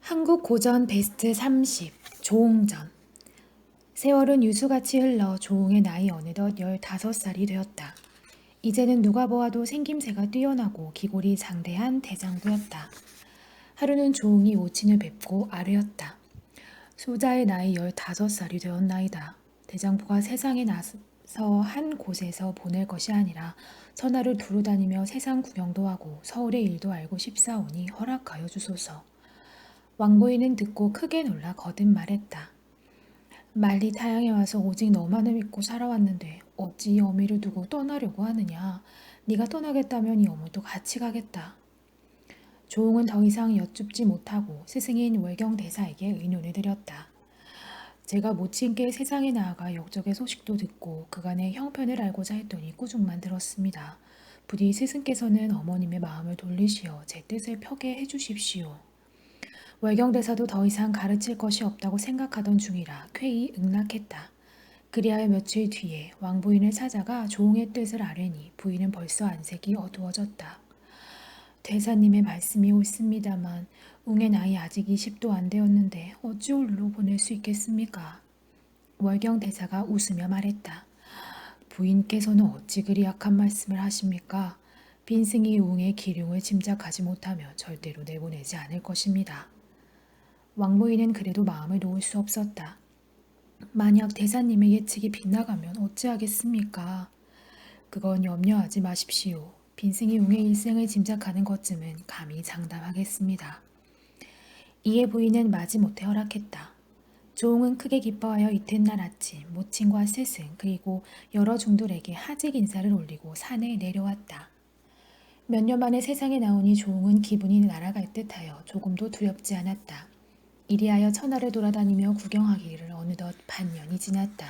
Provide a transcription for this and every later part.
한국 고전 베스트 30 조홍전. 세월은 유수같이 흘러 조홍의 나이 어느덧 15살이 되었다. 이제는 누가 보아도 생김새가 뛰어나고 기골이 장대한 대장부였다. 하루는 조홍이 오친을 뵙고 아뢰었다. 소자의 나이 15살이 되었나이다. 대장부가 세상에 나서 한 곳에서 보낼 것이 아니라 천하를 두루 다니며 세상 구경도 하고 서울의 일도 알고 싶사오니 허락하여 주소서. 왕부인은 듣고 크게 놀라 거듭 말했다. 말리 타양에 와서 오직 너만을 믿고 살아왔는데 어찌 이 어미를 두고 떠나려고 하느냐. 네가 떠나겠다면 이 어물도 같이 가겠다. 조홍은 더 이상 여쭙지 못하고 스승인 월경대사에게 의논을 드렸다. 제가 모친께 세상에 나아가 역적의 소식도 듣고 그간의 형편을 알고자 했더니 꾸중만 들었습니다. 부디 스승께서는 어머님의 마음을 돌리시어 제 뜻을 펴게 해주십시오. 월경대사도 더 이상 가르칠 것이 없다고 생각하던 중이라 쾌히 응낙했다. 그리하여 며칠 뒤에 왕부인을 찾아가 조홍의 뜻을 아뢰니 부인은 벌써 안색이 어두워졌다. 대사님의 말씀이 옳습니다만 웅의 나이 아직 20도 안 되었는데 어찌 홀로 보낼 수 있겠습니까? 월경대사가 웃으며 말했다. 부인께서는 어찌 그리 약한 말씀을 하십니까? 빈승이 웅의 기륭을 짐작하지 못하면 절대로 내보내지 않을 것입니다. 왕부인은 그래도 마음을 놓을 수 없었다. 만약 대사님의 예측이 빗나가면 어찌하겠습니까? 그건 염려하지 마십시오. 빈승이 웅의 일생을 짐작하는 것쯤은 감히 장담하겠습니다. 이에 부인은 마지못해 허락했다. 조홍은 크게 기뻐하여 이튿날 아침 모친과 스승 그리고 여러 종들에게 하직 인사를 올리고 산에 내려왔다. 몇 년 만에 세상에 나오니 조홍은 기분이 날아갈 듯하여 조금도 두렵지 않았다. 이리하여 천하를 돌아다니며 구경하기를 어느덧 반년이 지났다.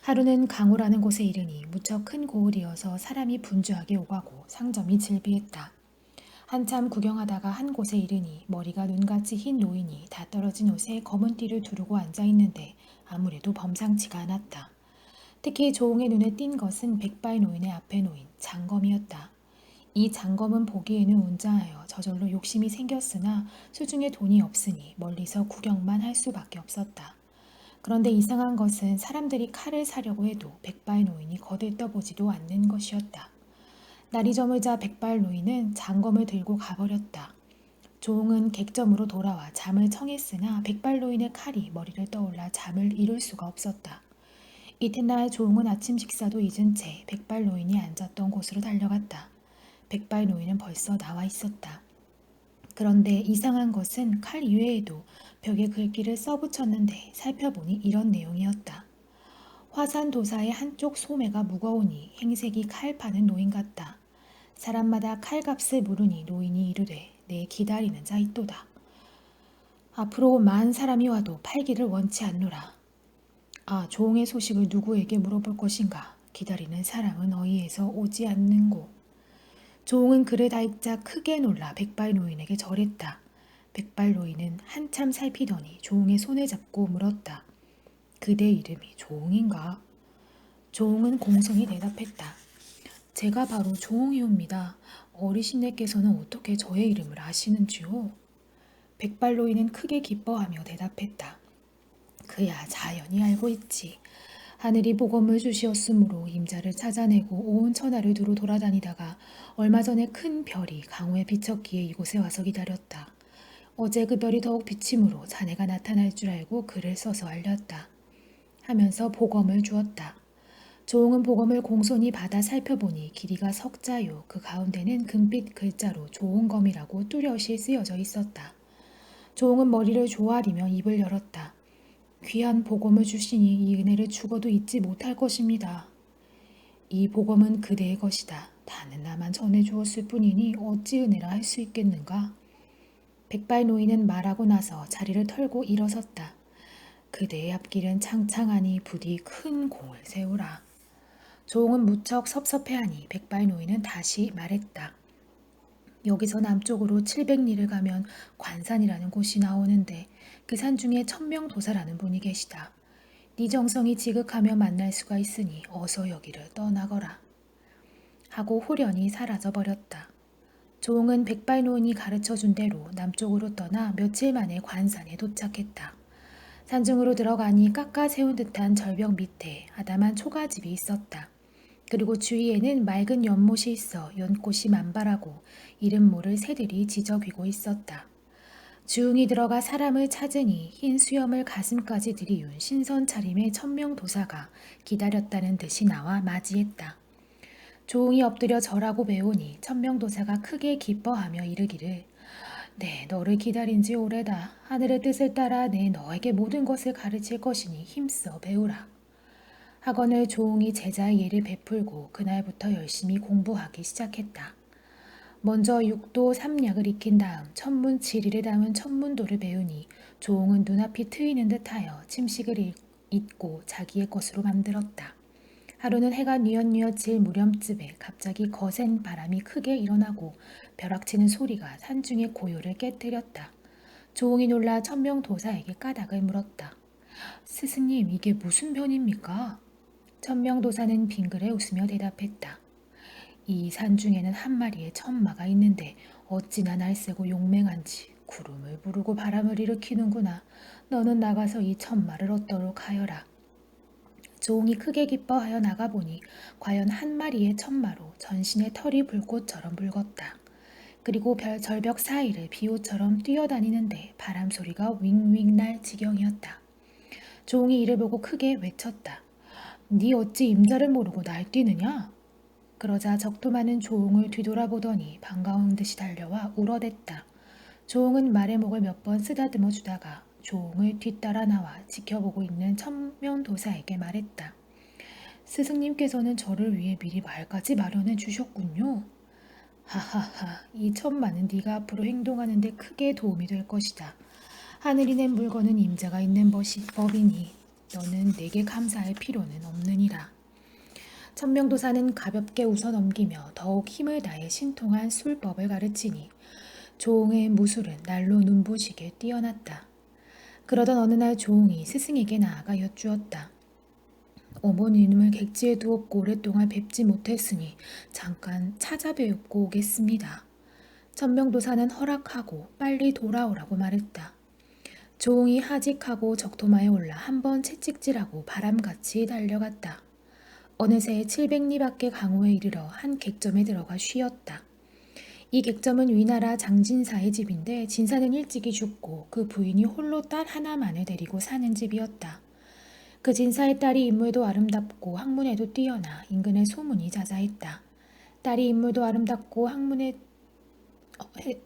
하루는 강호라는 곳에 이르니 무척 큰 고을이어서 사람이 분주하게 오가고 상점이 즐비했다. 한참 구경하다가 한 곳에 이르니 머리가 눈같이 흰 노인이 다 떨어진 옷에 검은 띠를 두르고 앉아있는데 아무래도 범상치가 않았다. 특히 조홍의 눈에 띈 것은 백발 노인의 앞에 놓인 장검이었다. 이 장검은 보기에는 웅장하여 저절로 욕심이 생겼으나 수중에 돈이 없으니 멀리서 구경만 할 수밖에 없었다. 그런데 이상한 것은 사람들이 칼을 사려고 해도 백발 노인이 거들떠보지도 않는 것이었다. 날이 저물자 백발 노인은 장검을 들고 가버렸다. 조홍은 객점으로 돌아와 잠을 청했으나 백발 노인의 칼이 머리를 떠올라 잠을 이룰 수가 없었다. 이튿날 조홍은 아침 식사도 잊은 채 백발 노인이 앉았던 곳으로 달려갔다. 백발 노인은 벌써 나와 있었다. 그런데 이상한 것은 칼 이외에도 벽에 글귀를 써붙였는데 살펴보니 이런 내용이었다. 화산도사의 한쪽 소매가 무거우니 행색이 칼 파는 노인 같다. 사람마다 칼값을 물으니 노인이 이르되 내 기다리는 자 있도다. 앞으로 만 사람이 와도 팔기를 원치 않노라. 아, 조홍의 소식을 누구에게 물어볼 것인가. 기다리는 사람은 어이에서 오지 않는고. 조홍은 글을 다 읽자 크게 놀라 백발 노인에게 절했다. 백발 노인은 한참 살피더니 조홍의 손을 잡고 물었다. 그대 이름이 조홍인가? 조홍은 공손히 대답했다. 제가 바로 조홍이옵니다. 어르신네께서는 어떻게 저의 이름을 아시는지요? 백발 노인은 크게 기뻐하며 대답했다. 그야 자연히 알고 있지. 하늘이 복음을 주시었으므로 임자를 찾아내고 온 천하를 두루 돌아다니다가 얼마 전에 큰 별이 강호에 비쳤기에 이곳에 와서 기다렸다. 어제 그 별이 더욱 비침으로 자네가 나타날 줄 알고 글을 써서 알렸다. 하면서 복음을 주었다. 조홍은 복음을 공손히 받아 살펴보니 길이가 석자요. 그 가운데는 금빛 글자로 조홍검이라고 뚜렷이 쓰여져 있었다. 조홍은 머리를 조아리며 입을 열었다. 귀한 복음을 주시니 이 은혜를 죽어도 잊지 못할 것입니다. 이 복음은 그대의 것이다. 다는 나만 전해주었을 뿐이니 어찌 은혜라 할 수 있겠는가? 백발 노인은 말하고 나서 자리를 털고 일어섰다. 그대의 앞길은 창창하니 부디 큰 공을 세우라. 조홍은 무척 섭섭해하니 백발 노인은 다시 말했다. 여기서 남쪽으로 700리를 가면 관산이라는 곳이 나오는데 그 산 중에 천명도사라는 분이 계시다. 네 정성이 지극하며 만날 수가 있으니 어서 여기를 떠나거라. 하고 홀연히 사라져 버렸다. 조홍은 백발노인이 가르쳐준 대로 남쪽으로 떠나 며칠 만에 관산에 도착했다. 산중으로 들어가니 깎아 세운 듯한 절벽 밑에 아담한 초가집이 있었다. 그리고 주위에는 맑은 연못이 있어 연꽃이 만발하고 이름 모를 새들이 지저귀고 있었다. 주웅이 들어가 사람을 찾으니 흰 수염을 가슴까지 들이운 신선 차림의 천명도사가 기다렸다는 듯이 나와 맞이했다. 조웅이 엎드려 절하고 배우니 천명도사가 크게 기뻐하며 이르기를 네, 너를 기다린 지 오래다. 하늘의 뜻을 따라 내 너에게 모든 것을 가르칠 것이니 힘써 배우라. 학원을 조웅이 제자의 예를 베풀고 그날부터 열심히 공부하기 시작했다. 먼저 육도 삼약을 익힌 다음 천문지리를 담은 천문도를 배우니 조홍은 눈앞이 트이는 듯하여 침식을 잊고 자기의 것으로 만들었다. 하루는 해가 뉘엿뉘엿 질 무렵쯤에 갑자기 거센 바람이 크게 일어나고 벼락치는 소리가 산중의 고요를 깨뜨렸다. 조홍이 놀라 천명도사에게 까닭을 물었다. 스승님, 이게 무슨 변입니까? 천명도사는 빙그레 웃으며 대답했다. 이 산중에는 한 마리의 천마가 있는데 어찌나 날쌔고 용맹한지 구름을 부르고 바람을 일으키는구나. 너는 나가서 이 천마를 얻도록 하여라. 조홍이 크게 기뻐하여 나가보니 과연 한 마리의 천마로 전신에 털이 불꽃처럼 붉었다. 그리고 절벽 사이를 비호처럼 뛰어다니는데 바람 소리가 윙윙 날 지경이었다. 조홍이 이를 보고 크게 외쳤다. 네 어찌 임자를 모르고 날뛰느냐? 그러자 적도 많은 조홍을 뒤돌아보더니 반가운 듯이 달려와 울어댔다. 조홍은 말의 목을 몇 번 쓰다듬어 주다가 조홍을 뒤따라 나와 지켜보고 있는 천명도사에게 말했다. 스승님께서는 저를 위해 미리 말까지 마련해 주셨군요. 하하하, 이 천마는 네가 앞으로 행동하는 데 크게 도움이 될 것이다. 하늘이 낸 물건은 임자가 있는 법이니 너는 내게 감사할 필요는 없느니라. 천명도사는 가볍게 웃어넘기며 더욱 힘을 다해 신통한 술법을 가르치니 조홍의 무술은 날로 눈부시게 뛰어났다. 그러던 어느 날 조홍이 스승에게 나아가 여쭈었다. 어머님을 객지에 두었고 오랫동안 뵙지 못했으니 잠깐 찾아뵈옵고 오겠습니다. 천명도사는 허락하고 빨리 돌아오라고 말했다. 조홍이 하직하고 적토마에 올라 한번 채찍질하고 바람같이 달려갔다. 어느새 700리 밖의 강호에 이르러 한 객점에 들어가 쉬었다. 이 객점은 위나라 장진사의 집인데 진사는 일찍이 죽고 그 부인이 홀로 딸 하나만을 데리고 사는 집이었다. 그 진사의 딸이 인물도 아름답고 학문에도 뛰어나 인근에 소문이 자자했다. 딸이 인물도 아름답고 학문에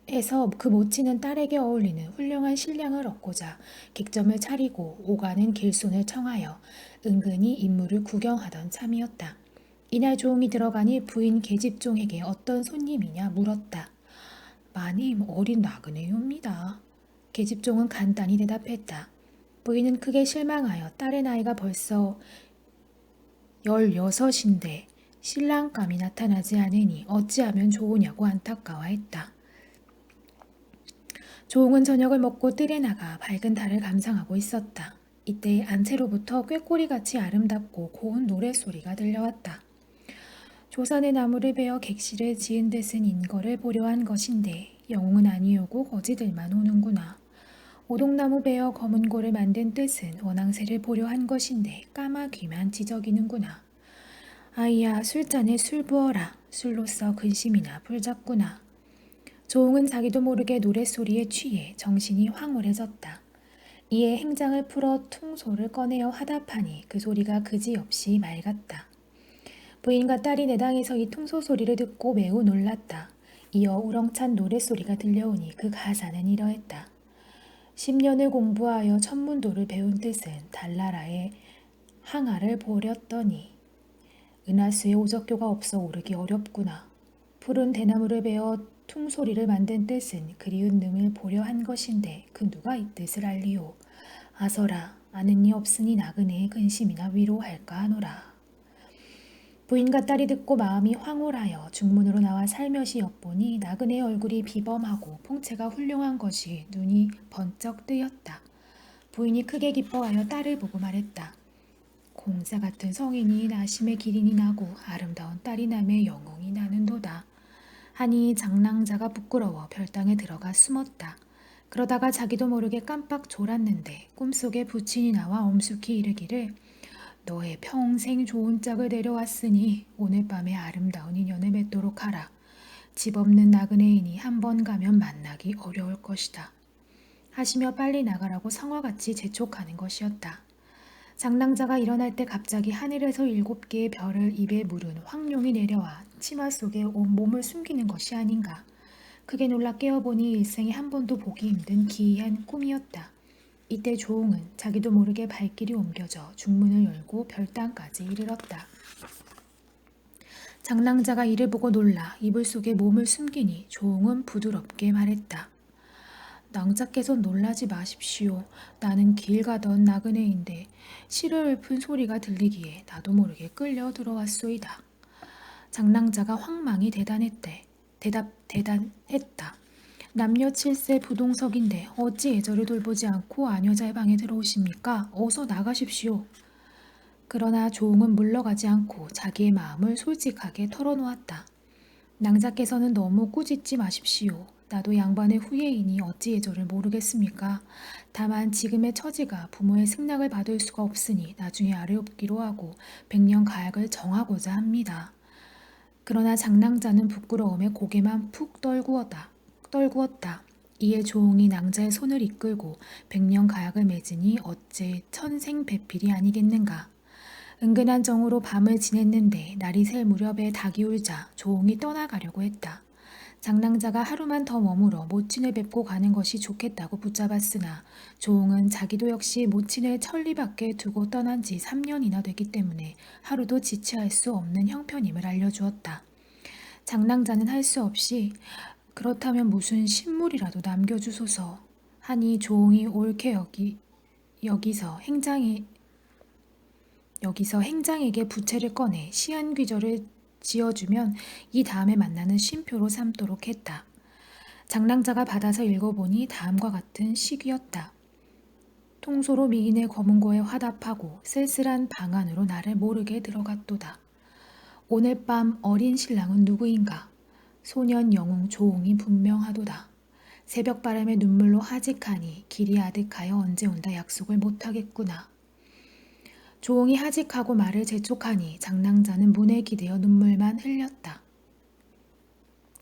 해서 그 모친은 딸에게 어울리는 훌륭한 신랑을 얻고자 객점을 차리고 오가는 길손을 청하여 은근히 인물을 구경하던 참이었다. 이날 조홍이 들어가니 부인 계집종에게 어떤 손님이냐 물었다. 마님, 어린 나그네요입니다. 계집종은 간단히 대답했다. 부인은 크게 실망하여 딸의 나이가 벌써 16인데 신랑감이 나타나지 않으니 어찌하면 좋으냐고 안타까워했다. 조홍은 저녁을 먹고 뜰에 나가 밝은 달을 감상하고 있었다. 이때 안채로부터 꾀꼬리같이 아름답고 고운 노랫소리가 들려왔다. 조선의 나무를 베어 객실을 지은 데쓴 인거를 보려 한 것인데 영웅은 아니오고 거지들만 오는구나. 오동나무 베어 검은 고를 만든 뜻은 원앙새를 보려 한 것인데 까마귀만 지저귀는구나. 아이야, 술잔에 술 부어라. 술로써 근심이나 풀잡구나. 조홍은 자기도 모르게 노랫소리에 취해 정신이 황홀해졌다. 이에 행장을 풀어 퉁소를 꺼내어 하다파니 그 소리가 그지없이 맑았다. 부인과 딸이 내당에서 이 퉁소 소리를 듣고 매우 놀랐다. 이어 우렁찬 노랫소리가 들려오니 그 가사는 이러했다. 10년을 공부하여 천문도를 배운 뜻은 달나라의 항아를 보렸더니 은하수에 오적교가 없어 오르기 어렵구나. 푸른 대나무를 베어 퉁소리를 만든 뜻은 그리운 능을 보려 한 것인데 그 누가 이 뜻을 알리오. 아서라, 아는 이 없으니 나그네의 근심이나 위로할까 하노라. 부인과 딸이 듣고 마음이 황홀하여 중문으로 나와 살며시 엿보니 나그네의 얼굴이 비범하고 풍채가 훌륭한 것이 눈이 번쩍 뜨였다. 부인이 크게 기뻐하여 딸을 보고 말했다. 공자 같은 성인이 나심의 기린이 나고 아름다운 딸이 남의 영웅이 나는도다. 하니 장랑자가 부끄러워 별당에 들어가 숨었다. 그러다가 자기도 모르게 깜빡 졸았는데 꿈속에 부친이 나와 엄숙히 이르기를 너의 평생 좋은 짝을 데려왔으니 오늘 밤에 아름다운 인연을 맺도록 하라. 집 없는 나그네이니 한 번 가면 만나기 어려울 것이다. 하시며 빨리 나가라고 성화같이 재촉하는 것이었다. 장랑자가 일어날 때 갑자기 하늘에서 7개의 별을 입에 물은 황룡이 내려와 치마 속에 온 몸을 숨기는 것이 아닌가. 크게 놀라 깨어보니 일생에 한 번도 보기 힘든 기이한 꿈이었다. 이때 조홍은 자기도 모르게 발길이 옮겨져 중문을 열고 별당까지 이르렀다. 장랑자가 이를 보고 놀라 이불 속에 몸을 숨기니 조홍은 부드럽게 말했다. 낭자께서 놀라지 마십시오. 나는 길 가던 나그네인데 시를 읊은 소리가 들리기에 나도 모르게 끌려 들어왔소이다. 장랑자가 황망히 대단했다. 남녀 7세 부동석인데 어찌 애저를 돌보지 않고 아녀자의 방에 들어오십니까? 어서 나가십시오. 그러나 조홍은 물러가지 않고 자기의 마음을 솔직하게 털어놓았다. 낭자께서는 너무 꾸짖지 마십시오. 나도 양반의 후예이니 어찌 예절을 모르겠습니까? 다만 지금의 처지가 부모의 승낙을 받을 수가 없으니 나중에 아뢰옵기로 하고 100년 가약을 정하고자 합니다. 그러나 장랑자는 부끄러움에 고개만 푹 떨구었다. 이에 조홍이 낭자의 손을 이끌고 100년 가약을 맺으니 어째 천생배필이 아니겠는가. 은근한 정으로 밤을 지냈는데 날이 셀 무렵에 닭이 울자 조홍이 떠나가려고 했다. 장랑자가 하루만 더 머물어 모친을 뵙고 가는 것이 좋겠다고 붙잡았으나 조홍은 자기도 역시 모친을 천리 밖에 두고 떠난 지 3년이나 되기 때문에 하루도 지체할 수 없는 형편임을 알려주었다. 장랑자는 할 수 없이 그렇다면 무슨 신물이라도 남겨주소서 하니 조홍이 옳게 여기서 행장에게 부채를 꺼내 시한귀절을 지어주면 이 다음에 만나는 쉼표로 삼도록 했다. 장랑자가 받아서 읽어보니 다음과 같은 시귀였다. 통소로 미인의 검은고에 화답하고 쓸쓸한 방 안으로 나를 모르게 들어갔도다. 오늘 밤 어린 신랑은 누구인가? 소년 영웅 조홍이 분명하도다. 새벽 바람에 눈물로 하직하니 길이 아득하여 언제 온다 약속을 못하겠구나. 조홍이 하직하고 말을 재촉하니 장랑자는 문에 기대어 눈물만 흘렸다.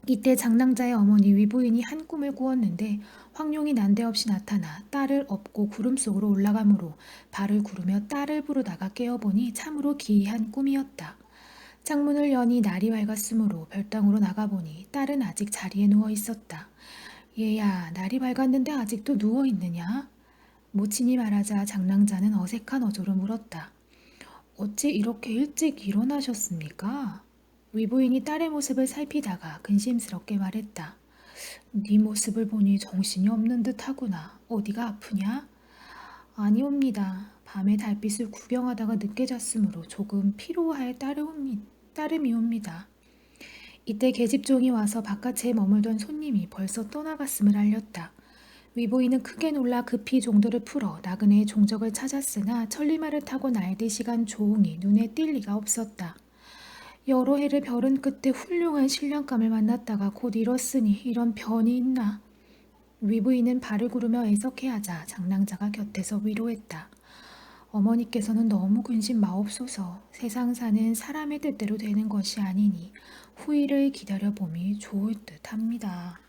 이때 장랑자의 어머니 위부인이 한 꿈을 꾸었는데 황룡이 난데없이 나타나 딸을 업고 구름 속으로 올라가므로 발을 구르며 딸을 부르다가 깨어보니 참으로 기이한 꿈이었다. 창문을 여니 날이 밝았으므로 별당으로 나가보니 딸은 아직 자리에 누워 있었다. 얘야, 날이 밝았는데 아직도 누워 있느냐? 모친이 말하자 장랑자는 어색한 어조로 물었다. 어찌 이렇게 일찍 일어나셨습니까? 위부인이 딸의 모습을 살피다가 근심스럽게 말했다. 네 모습을 보니 정신이 없는 듯 하구나. 어디가 아프냐? 아니옵니다. 밤에 달빛을 구경하다가 늦게 잤으므로 조금 피로할 따름이옵니다. 이때 계집종이 와서 바깥에 머물던 손님이 벌써 떠나갔음을 알렸다. 위부인은 크게 놀라 급히 종들을 풀어 나그네의 종적을 찾았으나 천리마를 타고 날듯이 간 조홍이 눈에 띌 리가 없었다. 여러 해를 벼른 끝에 훌륭한 신랑감을 만났다가 곧 잃었으니 이런 변이 있나. 위부인은 발을 구르며 애석해하자 장랑자가 곁에서 위로했다. 어머니께서는 너무 근심 마옵소서. 세상 사는 사람의 뜻대로 되는 것이 아니니 후일을 기다려봄이 좋을 듯합니다.